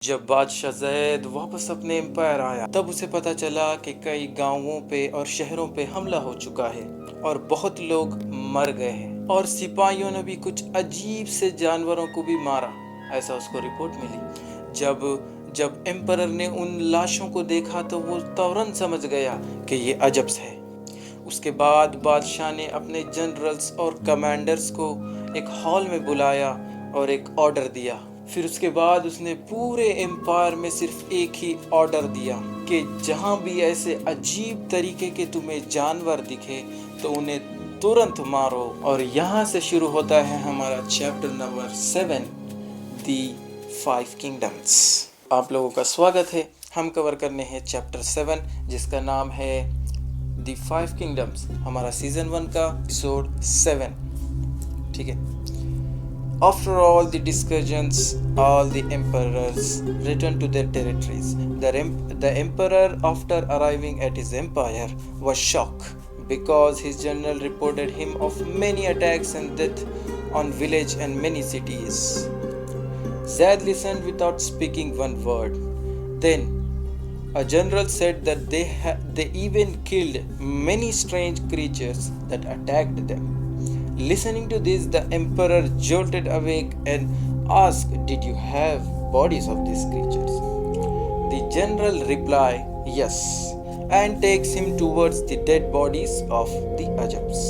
जब बादशाह ज़ैद वापस अपने एम्पायर आया तब उसे पता चला कि कई गांवों पे और शहरों पे हमला हो चुका है और बहुत लोग मर गए हैं और सिपाहियों ने भी कुछ अजीब से जानवरों को भी मारा। ऐसा उसको रिपोर्ट मिली। जब जब एम्परर ने उन लाशों को देखा तो वो तुरंत समझ गया कि ये अजब है। उसके बाद बादशाह ने अपने जनरल्स और कमांडर्स को एक हॉल में बुलाया और एक ऑर्डर दिया। फिर उसके बाद उसने पूरे एम्पायर में सिर्फ एक ही ऑर्डर दिया कि जहां भी ऐसे अजीब तरीके के तुम्हें जानवर दिखे तो उन्हें तुरंत मारो। और यहाँ से शुरू होता है हमारा चैप्टर नंबर 7, दी 5 किंगडम्स। आप लोगों का स्वागत है। हम कवर करने हैं चैप्टर 7 जिसका नाम है दी 5 किंगडम्स। हमारा सीजन 1 का एपिसोड 7। ठीक है। After all the discussions, all the emperors returned to their territories. The emperor, after arriving at his empire, was shocked because his general reported him of many attacks and death on village and many cities. Zaid listened without speaking one word. Then a general said that they even killed many strange creatures that attacked them. Listening to this, the emperor jolted awake and asked, "Did you have bodies of these creatures?" The general replied, "Yes," and takes him towards the dead bodies of the Ajabs.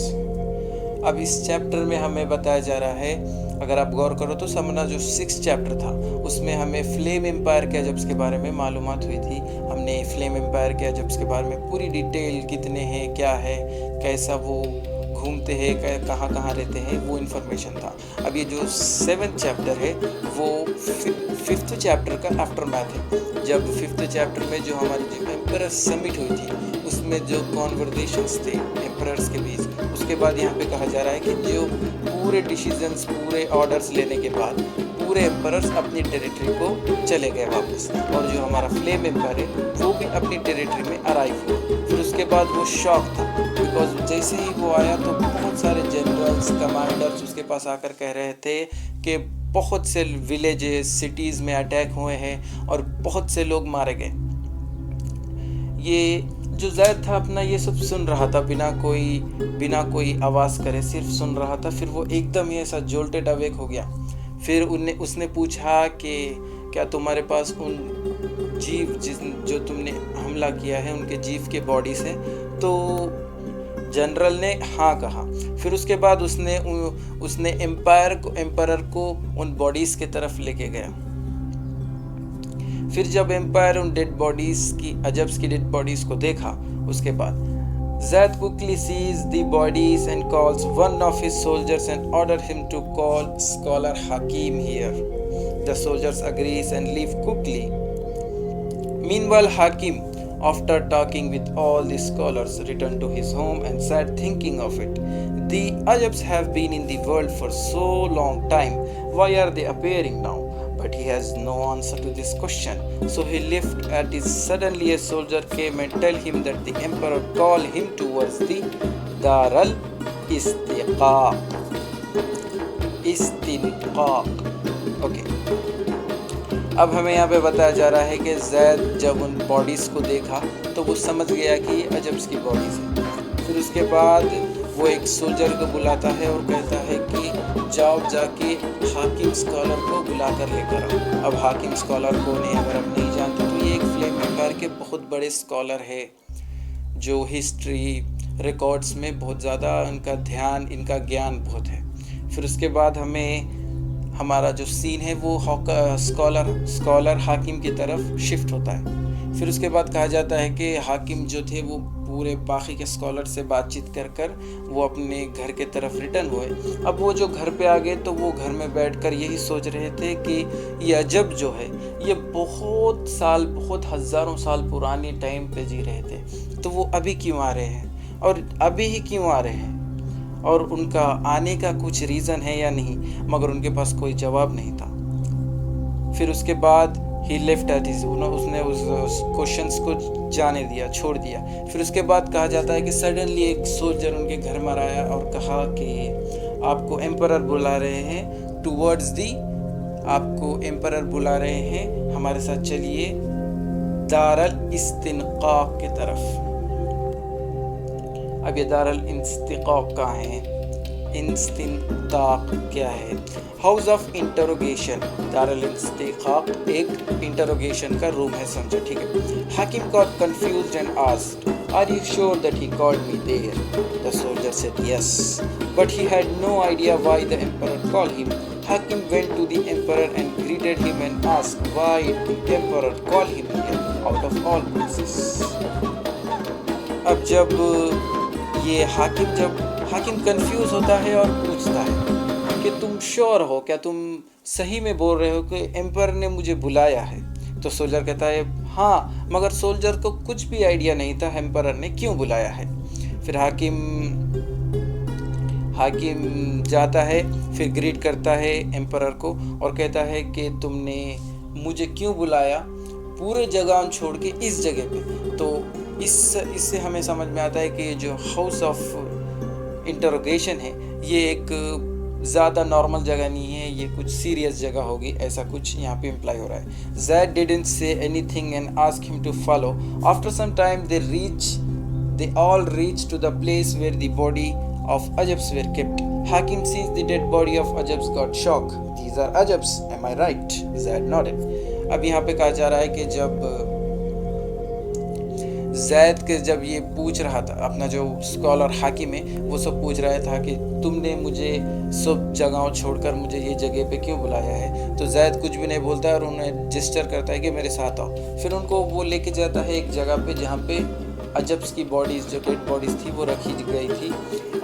अब इस chapter में हमें बताया जा रहा है, अगर आप गौर करो तो समझना जो 6 चैप्टर था उसमें हमें फ्लेम एम्पायर के अजब्स के बारे में मालूमात हुई थी। हमने फ्लेम एम्पायर के अजब्स के बारे में पूरी डिटेल, कितने हैं, क्या है, कैसा वो घूमते हैं, कहाँ कहाँ रहते हैं, वो इन्फॉर्मेशन था। अब ये जो 7th चैप्टर है वो 5th चैप्टर का आफ्टर मैथ है। जब 5th चैप्टर में जो हमारी जो एम्परर समिट हुई थी उसमें जो कॉन्वर्सेशंस थे एम्परर्स के बीच, उसके बाद यहाँ पे कहा जा रहा है कि जो पूरे डिसीजंस, पूरे ऑर्डर्स लेने के बाद पूरे एम्परर्स अपनी टेरिटरी को चले गए वापस, और जो हमारा फ्लेम एम्पायर है वो भी अपनी टेरिटरी में अराइव हुआ। फिर उसके बाद वो शॉक था बिकॉज जैसे ही वो आया तो बहुत सारे जनरल्स, कमांडर्स उसके पास आकर कह रहे थे कि बहुत से विलेजेस, सिटीज़ में अटैक हुए हैं और बहुत से लोग मारे गए। ये जो ज़ैद था अपना ये सब सुन रहा था बिना कोई आवाज़ करे, सिर्फ सुन रहा था। फिर वो एकदम ही ऐसा जोल्टेड अवेक हो गया। फिर उसने पूछा कि क्या तुम्हारे पास उन जीव जो तुमने हमला किया है उनके जीव के बॉडीज है? तो जनरल ने हाँ कहा। फिर उसके बाद उसने एम्पायर को उन बॉडीज के तरफ लेके गया। फिर जब एम्पायर उन डेड बॉडीज की, अजब्स की डेड बॉडीज को देखा, उसके बाद Zaid quickly sees the bodies and calls one of his soldiers and orders him to call scholar Hakim here. The soldiers agrees and leave quickly. Meanwhile, Hakim, after talking with all the scholars, returned to his home and sat thinking of it. The Ajabs have been in the world for so long time. Why are they appearing now? But he has no answer to this question. So he left at it. Suddenly a soldier came and tell him that the emperor called him towards the Dar al-Istiqaq. Okay. अब हमें यहाँ पे बताया जा रहा है कि ज़ैद जब उन बॉडीज़ को देखा तो वो समझ गया कि ये अजब्स की बॉडीज़ है। फिर उसके बाद वो एक सोल्जर को बुलाता है और कहता है कि जाओ जाके हाकिम स्कॉलर को बुला कर लेकर आओ। अब हाकिम स्कॉलर कौन है अगर आप नहीं जानते तो ये एक फ्लेम एम्पायर के बहुत बड़े स्कॉलर है जो हिस्ट्री रिकॉर्ड्स में बहुत ज़्यादा इनका ज्ञान बहुत है। फिर उसके बाद हमारा जो सीन है वो स्कॉलर हाकिम की तरफ शिफ्ट होता है। फिर उसके बाद कहा जाता है कि हाकिम जो थे वो पूरे बाकी के स्कॉलर से बातचीत कर वो अपने घर के तरफ रिटर्न हुए। अब वो जो घर पे आ गए तो वो घर में बैठकर यही सोच रहे थे कि ये अजब जो है ये बहुत हज़ारों साल पुरानी टाइम पे जी रहे थे, तो वो अभी क्यों आ रहे हैं और अभी ही क्यों आ रहे हैं, और उनका आने का कुछ रीज़न है या नहीं, मगर उनके पास कोई जवाब नहीं था। फिर उसके बाद ही लेफ्ट एट हिज, उसने उस क्वेश्चंस को जाने दिया, छोड़ दिया। फिर उसके बाद कहा जाता है कि सडनली एक सोल्जर उनके घर में आया और कहा कि आपको एम्परर बुला रहे हैं टुवर्ड्स दी आपको एम्परर बुला रहे हैं, हमारे साथ चलिए दारुल इस्तिनकाक की तरफ। अब ये दारुल इस्तिनकाक कहाँ है? इस्तिनताक क्या है? House of interrogation. दारुल इस्तिनकाक एक इंटरोगेशन का रूम है, समझो, ठीक है। Hakim got confused and asked, "Are you sure that he called me there?" The soldier said yes, but he had no idea why the emperor called him. Hakim went to the emperor and greeted him and asked why the emperor called him here out of all places. अब जब ये हाकिम confuse होता है और पूछता है कि तुम श्योर हो, क्या तुम सही में बोल रहे हो कि एम्पर ने मुझे बुलाया है? तो सोल्जर कहता है हाँ, मगर सोल्जर को कुछ भी आइडिया नहीं था एम्पर ने क्यों बुलाया है। फिर हाकिम जाता है, फिर ग्रीट करता है एम्पर को और कहता है कि तुमने मुझे क्यों बुलाया पूरे जगह छोड़ के इस जगह पे। तो इससे हमें समझ में आता है कि जो हाउस ऑफ इंटरोगेशन है ये एक ज़्यादा नॉर्मल जगह नहीं है, ये कुछ सीरियस जगह होगी, ऐसा कुछ यहाँ पे इम्प्लाई हो रहा है। Zed didn't say anything and asked him to follow. After some time they all reached to the place where the body of Ajabs were kept. Hakim sees the dead body of Ajabs got shocked. These are Ajabs, am I right? Zed nodded. अब यहाँ पे कहा जा रहा है कि जब जैद के जब ये पूछ रहा था, अपना जो स्कॉलर हाकिम है वो सब पूछ रहा था कि तुमने मुझे सब जगहों छोड़कर मुझे ये जगह पे क्यों बुलाया है, तो जैद कुछ भी नहीं बोलता है और उन्हें जेस्चर करता है कि मेरे साथ आओ। फिर उनको वो लेके जाता है एक जगह पे जहाँ पे अजब्स की बॉडीज़, जो डेड बॉडीज़ थी, वो रखी गई थी।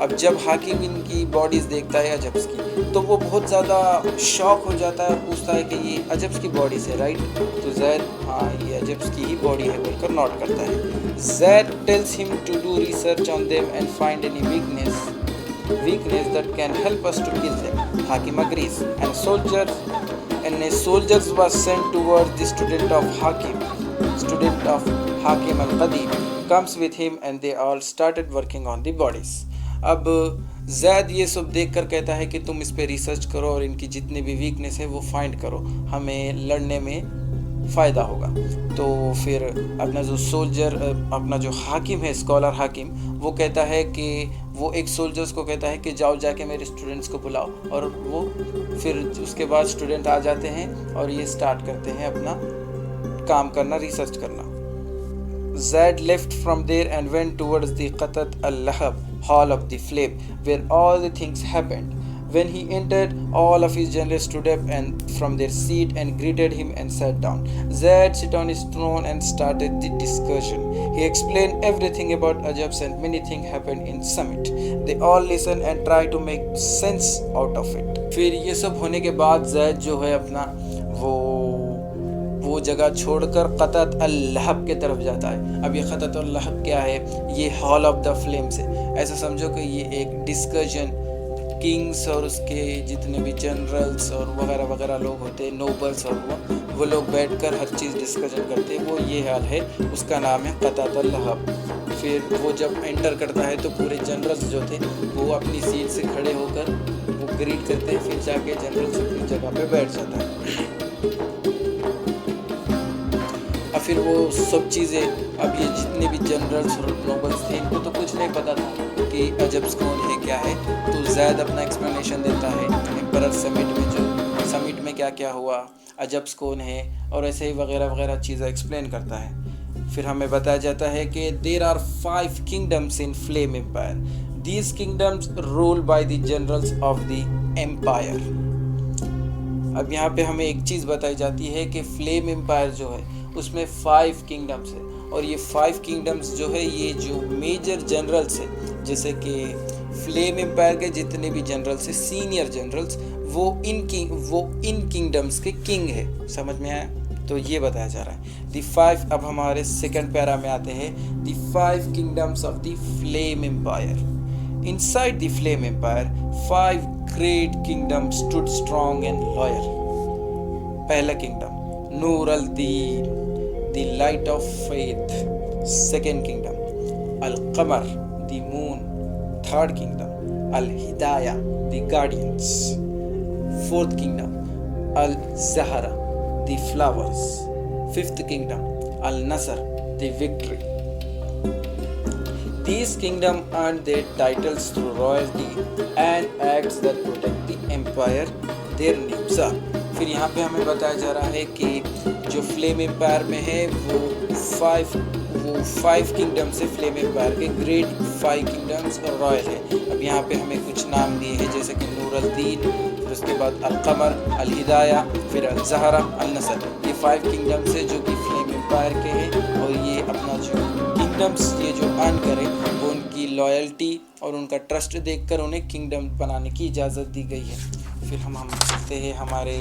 अब जब हाकिम इनकी बॉडीज़ देखता है अजब्स की, तो वो बहुत ज़्यादा शॉक हो जाता है और पूछता है कि ये अजब्स की बॉडीज़ है, राइट? तो जैद हाँ ये अजब्स की ही बॉडी है बोलकर नोट करता है। Zaid tells him to do research on them and find any weakness that can help us to kill them. Hakim agrees, and soldiers was sent towards the student of Hakim al-Qadim comes with him and they all started working on the bodies. अब जैद ये सब देखकर कहता है कि तुम इस पे रिसर्च करो और इनकी जितनी भी वीकनेस है वो फाइंड करो, हमें लड़ने में फ़ायदा होगा। तो फिर अपना जो हाकिम है, स्कॉलर हाकिम, वो कहता है कि वो एक सोल्जर्स को कहता है कि जाओ जाके मेरे स्टूडेंट्स को बुलाओ, और वो फिर उसके बाद स्टूडेंट आ जाते हैं और ये स्टार्ट करते हैं अपना काम करना, रिसर्च करना। Zed left from there and went towards the Qatat al-Lahab hall of the flame where all the things happened. When he entered, all of his generals stood up and from their seat and greeted him and sat down. Zed sat on his throne and started the discussion. He explained everything about Ajabs and many things happened in Summit. They all listened and tried to make sense out of it. फिर ये सब होने के बाद Zed जो है अपना वो जगह छोड़कर क़तत अल-लहब के तरफ जाता है। अब ये क़तत अल-लहब क्या है? ये हॉल ऑफ द फ्लेम्स है। ऐसा समझो कि ये एक डिस्कशन किंग्स और उसके जितने भी जनरल्स और वगैरह वगैरह लोग होते हैं, नोबल्स, और वो लोग बैठकर हर चीज़ डिस्कशन करते हैं, वो ये हाल है, उसका नाम है क़तत अल-लहब। फिर वो जब एंटर करता है तो पूरे जनरल्स जो थे वो अपनी सीट से खड़े होकर वो ग्रीट करते हैं, फिर जाके जनरल्स अपनी जगह पे बैठ जाता है। फिर वो सब चीज़ें, अब ये जितने भी जनरल्स और नोबल्स थे इनको तो कुछ नहीं पता था कि अजब्स कौन है क्या है, तो ज़ैद अपना एक्सप्लेनेशन देता है एम्परर समिट में क्या क्या हुआ, अजब्स कौन है, और ऐसे ही वगैरह वगैरह चीज़ें एक्सप्लेन करता है। फिर हमें बताया जाता है कि there are 5 kingdoms in flame empire, these kingdoms rule by the generals of the empire. अब यहाँ पे हमें एक चीज़ बताई जाती है कि फ्लेम एम्पायर जो है उसमें 5 किंगडम्स है, और ये 5 किंगडम्स जो है ये जो मेजर जनरल्स है, जैसे कि फ्लेम एम्पायर के जितने भी जनरल्स है, सीनियर जनरल्स, वो इन किंगडम्स के किंग है। समझ में आया? तो ये बताया जा रहा है दी 5। अब हमारे सेकंड पैरा में आते हैं the 5 kingdoms of the flame empire. Inside the flame empire 5 great kingdom stood strong and loyal. पहला kingdom Noor Al-Din, the light of faith. Second kingdom Al-Qamar, the moon. Third kingdom Al-Hidayah, the guardians. Fourth kingdom Al-Zahra, the flowers. Fifth kingdom, Al-Nasr, the victory. These kingdoms earned their titles through royalty and acts that protect the empire their names are. फिर यहाँ पे हमें बताया जा रहा है कि जो फ्लेम एम्पायर में है वो फाइव किंगडम्स है। फ्लेम एम्पायर के ग्रेट 5 किंगडम्स और रॉयल है। अब यहाँ पे हमें कुछ नाम दिए हैं जैसे कि नूर अल-दीन, फिर उसके बाद अल-कमर, अल-हिदाया, फिर अल-ज़हरा, अल-नसर। ये 5 किंगडम्स है जो कि फ्लेम एम्पायर के हैं और ये अपना जो किंगडम्स ये जो अर्न करें वो उनकी लॉयल्टी और उनका ट्रस्ट देखकर उन्हें किंगडम बनाने की इजाज़त दी गई है। फिर हम चलते हैं हमारे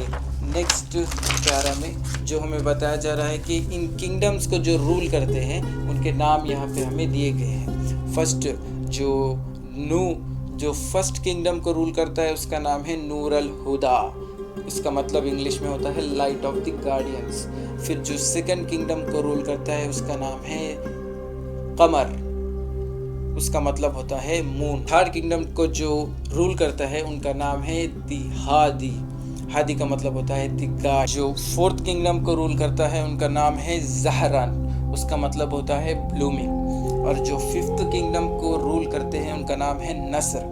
नेक्स्ट पैरा में जो हमें बताया जा रहा है कि इन किंगडम्स को जो रूल करते हैं उनके नाम यहाँ पे हमें दिए गए हैं। फर्स्ट जो फर्स्ट किंगडम को रूल करता है उसका नाम है नूर अल हुदा, इसका मतलब इंग्लिश में होता है लाइट ऑफ द गार्डियंस। फिर जो सेकंड किंगडम को रूल करता है उसका नाम है कमर, उसका मतलब होता है मून। थर्ड किंगडम को जो रूल करता है उनका नाम है दी हादी, हादी का मतलब होता है दी गार्ड। जो फोर्थ किंगडम को रूल करता है उनका नाम है जहरान, उसका मतलब होता है ब्लूमिंग। और जो फिफ्थ किंगडम को रूल करते हैं उनका नाम है नसर,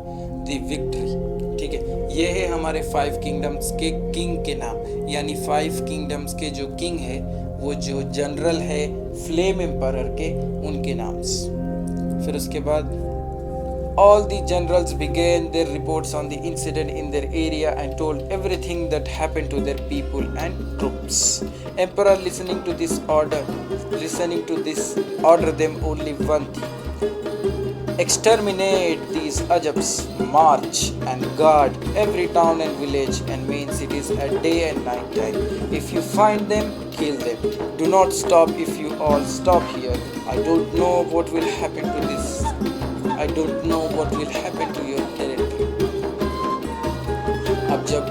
दी विक्ट्री। ठीक है, ये है हमारे 5 किंगडम्स के किंग के नाम, यानी 5 किंगडम्स के जो किंग है वो जो जनरल है फ्लेम एम्पायर के उनके नाम। फिर उसके बाद all the generals began their reports on the incident in their area and told everything that happened to their people and troops. Emperor listening to this ordered them only one thing: exterminate these Ajabs, march and guard every town and village and main cities at day and night time. If you find them, kill them. Do not stop. If you all stop here, I don't know what will happen to this. I don't know what will happen to your territory. अब जब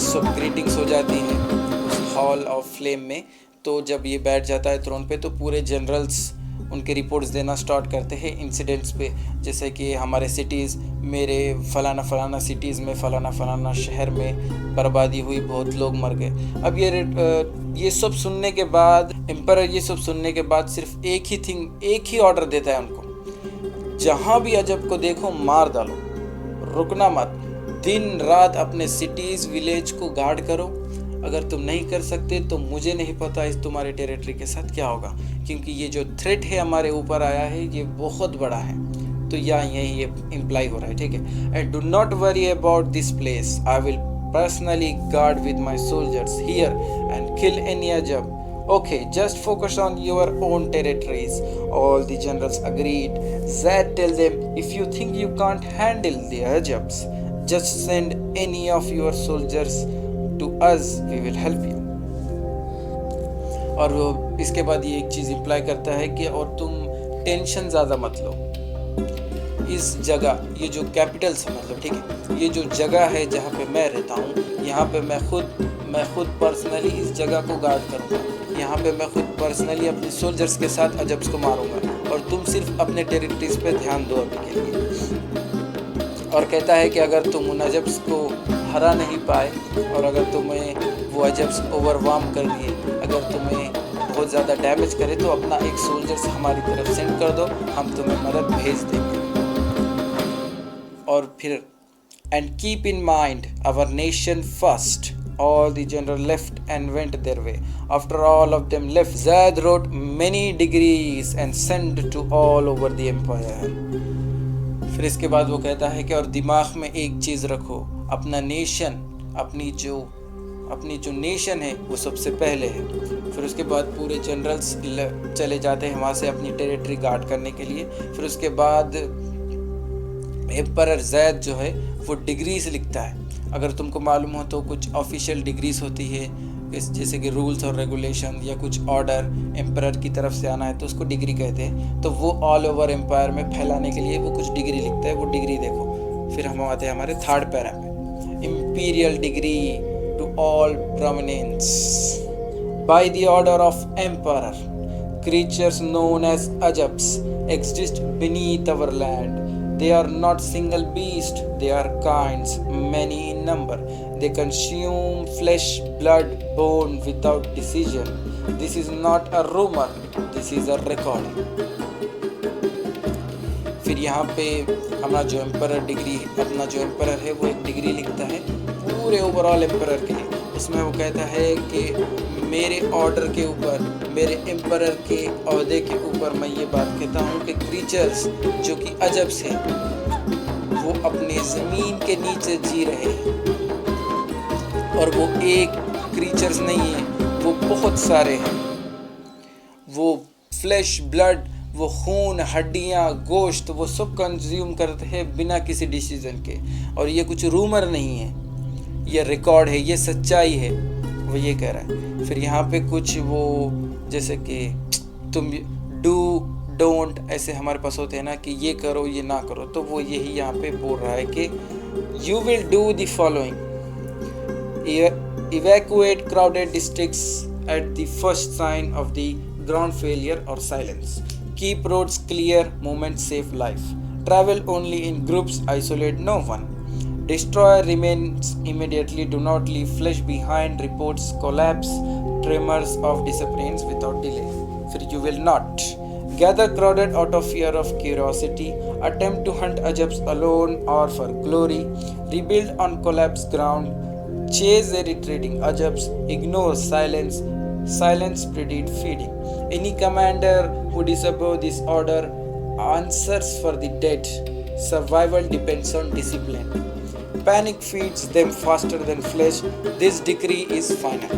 सब greetings हो जाती हैं उस hall of flame में, तो जब ये बैठ जाता है थ्रोन पे तो पूरे जनरल्स उनके रिपोर्ट्स देना स्टार्ट करते हैं इंसिडेंट्स पे, जैसे कि हमारे सिटीज़, मेरे फलाना सिटीज़ में फलाना शहर में बर्बादी हुई, बहुत लोग मर गए। अब ये सब सुनने के बाद एम्परर ये सब सुनने के बाद सिर्फ एक ही ऑर्डर देता है उनको, जहाँ भी अजब को देखो मार डालो, रुकना मत, दिन रात अपने सिटीज़ विलेज को गार्ड करो। अगर तुम नहीं कर सकते तो मुझे नहीं पता इस तुम्हारे टेरिटरी के साथ क्या होगा, क्योंकि ये जो थ्रेट है हमारे ऊपर आया है ये बहुत बड़ा है। तो यही ये इम्प्लाई हो रहा है। ठीक है, and do not worry about this place, I will personally guard with my soldiers here and kill any अजब. Okay, just focus on your own territories. All the generals agreed. Zad tell them, if you think you can't handle the Ajabs, just send any of your soldiers to us, we will help you. और वो इसके बाद ये एक चीज़ imply करता है कि और तुम टेंशन ज़्यादा मत लो। इस जगह, ये जो कैपिटल्स है मतलब, ठीक है, ये जो जगह है जहाँ पे मैं रहता हूँ, यहाँ पे मैं खुद पर्सनली इस जगह को गार्ड करूँगा। यहाँ पे मैं खुद पर्सनली अपने सोल्जर्स के साथ अजब्स को मारूंगा और तुम सिर्फ अपने टेरिटरीज पे ध्यान दो अभी के लिए। और कहता है कि अगर तुम उन अजब्स को हरा नहीं पाए और अगर तुम्हें वो अजब्स ओवरवार्म कर दिए, अगर तुम्हें बहुत ज़्यादा डैमेज करे तो अपना एक सोल्जर्स हमारी तरफ सेंड कर दो, हम तुम्हें मदद भेज देंगे। और फिर and keep in mind our nation first. All the generals left and went their way. After all of them left, Zad wrote many decrees and sent to all over the empire. फिर इसके बाद वो कहता है कि और दिमाग में एक चीज़ रखो, अपना नेशन, अपनी जो नेशन है वो सबसे पहले है। फिर उसके बाद पूरे जनरल्स चले जाते हैं वहाँ से अपनी टेरिटरी गार्ड करने के लिए। फिर उसके बाद एम्परर ज़ैद जो है वो डिग्रीज लिखता है। अगर तुमको मालूम हो तो कुछ ऑफिशियल डिग्रीज होती है, जैसे कि रूल्स और रेगुलेशन या कुछ ऑर्डर एम्परर की तरफ से आना है तो उसको डिग्री कहते हैं। तो वो ऑल ओवर एम्पायर में फैलाने के लिए वो कुछ डिग्री लिखता है, वो डिग्री देखो। फिर हम आते हैं हमारे थर्ड पैरा में, imperial decree to all prominence by the order of emperor, creatures known as Ajabs exist beneath our land. They are not single beast, they are kinds, many in number. They consume flesh, blood, bone without decision. This is not a rumor, this is a record. फिर यहाँ पे हमारा जो emperor degree, अपना जो emperor है वो एक डिग्री लिखता है पूरे ओवरऑल एम्परर के लिए। उसमें वो कहता है कि मेरे ऑर्डर के ऊपर, मेरे एम्परर के ओहदे के ऊपर मैं ये बात कहता हूँ कि क्रीचर्स जो कि अजब से वो अपने ज़मीन के नीचे जी रहे हैं, और वो एक क्रीचर्स नहीं है, वो बहुत सारे हैं। वो फ्लैश, ब्लड, वो खून, हड्डियाँ, गोश्त, वो सब कंज्यूम करते हैं बिना किसी डिसीजन के। और ये कुछ रूमर नहीं है, ये रिकॉर्ड है, ये सच्चाई है, वो ये कह रहा है। फिर यहाँ पे कुछ वो जैसे कि तुम डू डोंट ऐसे हमारे पास होते हैं ना कि ये करो ये ना करो, तो वो यही यहाँ पे बोल रहा है कि you will do the following, evacuate crowded districts at the first sign of the ground failure or silence. Keep roads clear, movement save life. Travel only in groups, isolate no one. Destroy remains immediately, do not leave flesh behind. Reports collapse, tremors of disappearance without delay. For you will not gather crowded out of fear of curiosity. Attempt to hunt ajabs alone or for glory. Rebuild on collapsed ground. Chase the retreating ajabs. Ignore silence. Silence predate feeding. Any commander who disobeys this order answers for the dead. Survival depends on discipline. Panic feeds them faster than flesh. This decree is final.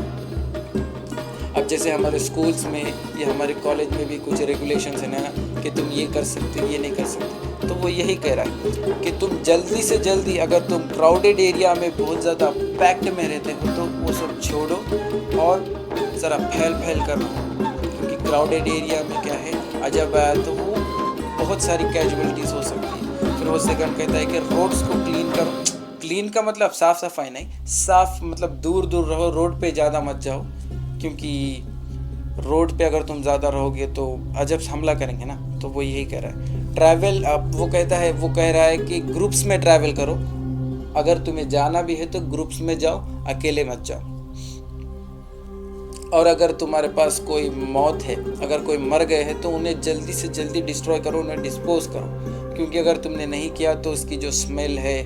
अब जैसे हमारे schools में या हमारे college में भी कुछ regulations हैं ना कि तुम ये कर सकते, ये नहीं कर सकते, तो वो यही कह रहा है कि तुम जल्दी से जल्दी, अगर तुम क्राउडेड एरिया में बहुत ज़्यादा पैक्ड में रहते हो तो वो सब छोड़ो और ज़रा फैल कर रहो, क्योंकि क्राउडेड एरिया में क्या है, अजब आया तो वो बहुत सारी कैजुअलिटीज़ हो सकती है। फिर वो सेकंड कहता है कि रोड्स को क्लीन करो। क्लीन का मतलब साफ़ सफाई नहीं, साफ मतलब दूर दूर रहो, रोड पे ज़्यादा मत जाओ, क्योंकि रोड पे अगर तुम ज़्यादा रहोगे तो अजब हमला करेंगे ना। तो वो यही कह रहा है। ट्रैवल, अब वो कहता है, वो कह रहा है कि ग्रुप्स में ट्रैवल करो, अगर तुम्हें जाना भी है तो ग्रुप्स में जाओ, अकेले मत जाओ। और अगर तुम्हारे पास कोई मौत है, अगर कोई मर गए हैं तो उन्हें जल्दी से जल्दी डिस्ट्रॉय करो, उन्हें डिस्पोज करो, क्योंकि अगर तुमने नहीं किया तो उसकी जो स्मेल है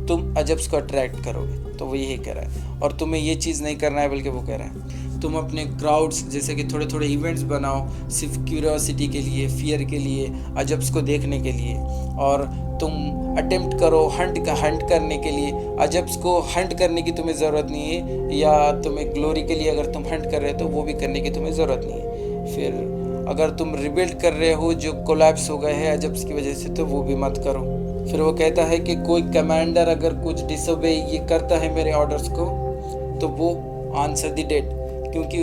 तुम अजब्स को अट्रैक्ट करोगे। तो वो यही कह रहा है। और तुम्हें ये चीज़ नहीं करना है, बल्कि वो कह रहा है तुम अपने क्राउड्स जैसे कि थोड़े थोड़े इवेंट्स बनाओ, सिर्फ क्यूरियोसिटी के लिए, फियर के लिए, अजब्स को देखने के लिए, और तुम अटेम्प्ट करो हंट करने के लिए। अजब्स को हंट करने की तुम्हें ज़रूरत नहीं है, या तुम्हें ग्लोरी के लिए अगर तुम हंट कर रहे हो तो वो भी करने की तुम्हें ज़रूरत नहीं है। फिर अगर तुम रिबिल्ड कर रहे हो जो कोलैप्स हो गए हैं अजब्स की वजह से, तो वो भी मत करो। फिर वो कहता है कि कोई कमांडर अगर कुछ डिसोबे ये करता है मेरे ऑर्डर्स को, तो वो आंसर द डेड, क्योंकि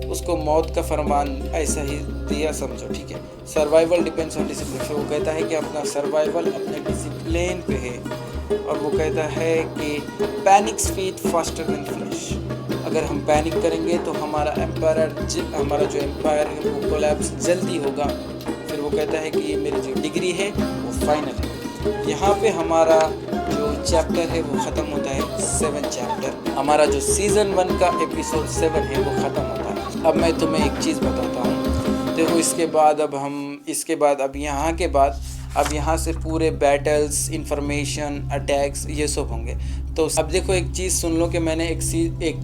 उसको मौत का फरमान ऐसा ही दिया समझो, ठीक है। Survival depends on discipline. फिर वो कहता है कि अपना सर्वाइवल अपने डिसिप्लिन पे है। और वो कहता है कि panics feed faster than flash. अगर हम पैनिक करेंगे तो हमारा जो एम्पायर है वो कोलैप्स जल्दी होगा। फिर वो कहता है कि ये मेरी जो डिग्री है वो फाइनल है। यहाँ पे हमारा जो चैप्टर है वो ख़त्म होता है, 7 चैप्टर। हमारा जो सीज़न 1 का एपिसोड 7 है वो ख़त्म होता है। अब मैं तुम्हें एक चीज़ बताता हूँ। देखो इसके बाद अब यहाँ से पूरे बैटल्स, इंफॉर्मेशन, अटैक्स ये सब होंगे। तो अब देखो एक चीज़ सुन लो कि मैंने एक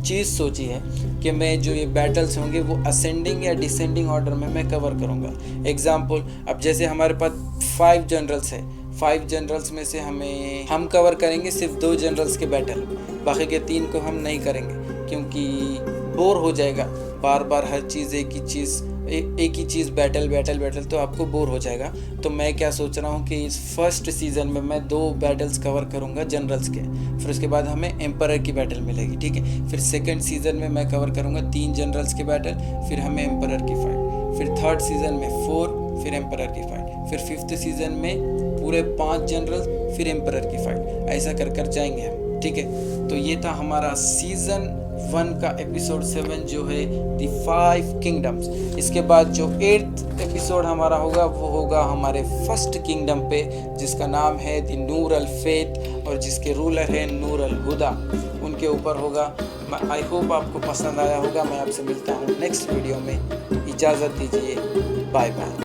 चीज़ सोची है कि मैं जो ये बैटल्स होंगे वो असेंडिंग या डिसेंडिंग ऑर्डर में मैं कवर करूँगा। एग्जाम्पल, अब जैसे हमारे पास 5 जनरल्स है, 5 जनरल्स में से हम कवर करेंगे सिर्फ 2 जनरल्स के बैटल, बाकी के 3 को हम नहीं करेंगे, क्योंकि बोर हो जाएगा बार बार हर चीज़ एक ही चीज़ बैटल, तो आपको बोर हो जाएगा। तो मैं क्या सोच रहा हूँ कि इस फर्स्ट सीज़न में मैं 2 बैटल्स कवर करूँगा जनरल्स के, फिर उसके बाद हमें एम्परर की बैटल मिलेगी, ठीक है। फिर सेकंड सीज़न में मैं कवर करूँगा 3 जनरल्स के बैटल, फिर हमें एम्परर की फाइट, फिर थर्ड सीज़न में 4, फिर एम्परर की फाइट, फिर फिफ्थ सीज़न में पूरे 5 जनरल, फिर एम्परर की फाइट, ऐसा कर जाएंगे हम, ठीक है। तो ये था हमारा सीज़न 1 का एपिसोड 7 जो है द 5 किंगडम्स। इसके बाद जो 8th एपिसोड हमारा होगा वो होगा हमारे फर्स्ट किंगडम पे, जिसका नाम है द नूर अल फेथ और जिसके रूलर है नूर अल हुदा, उनके ऊपर होगा। आई होप आपको पसंद आया होगा। मैं आपसे मिलता हूँ नेक्स्ट वीडियो में। इजाज़त दीजिए, बाय बाय।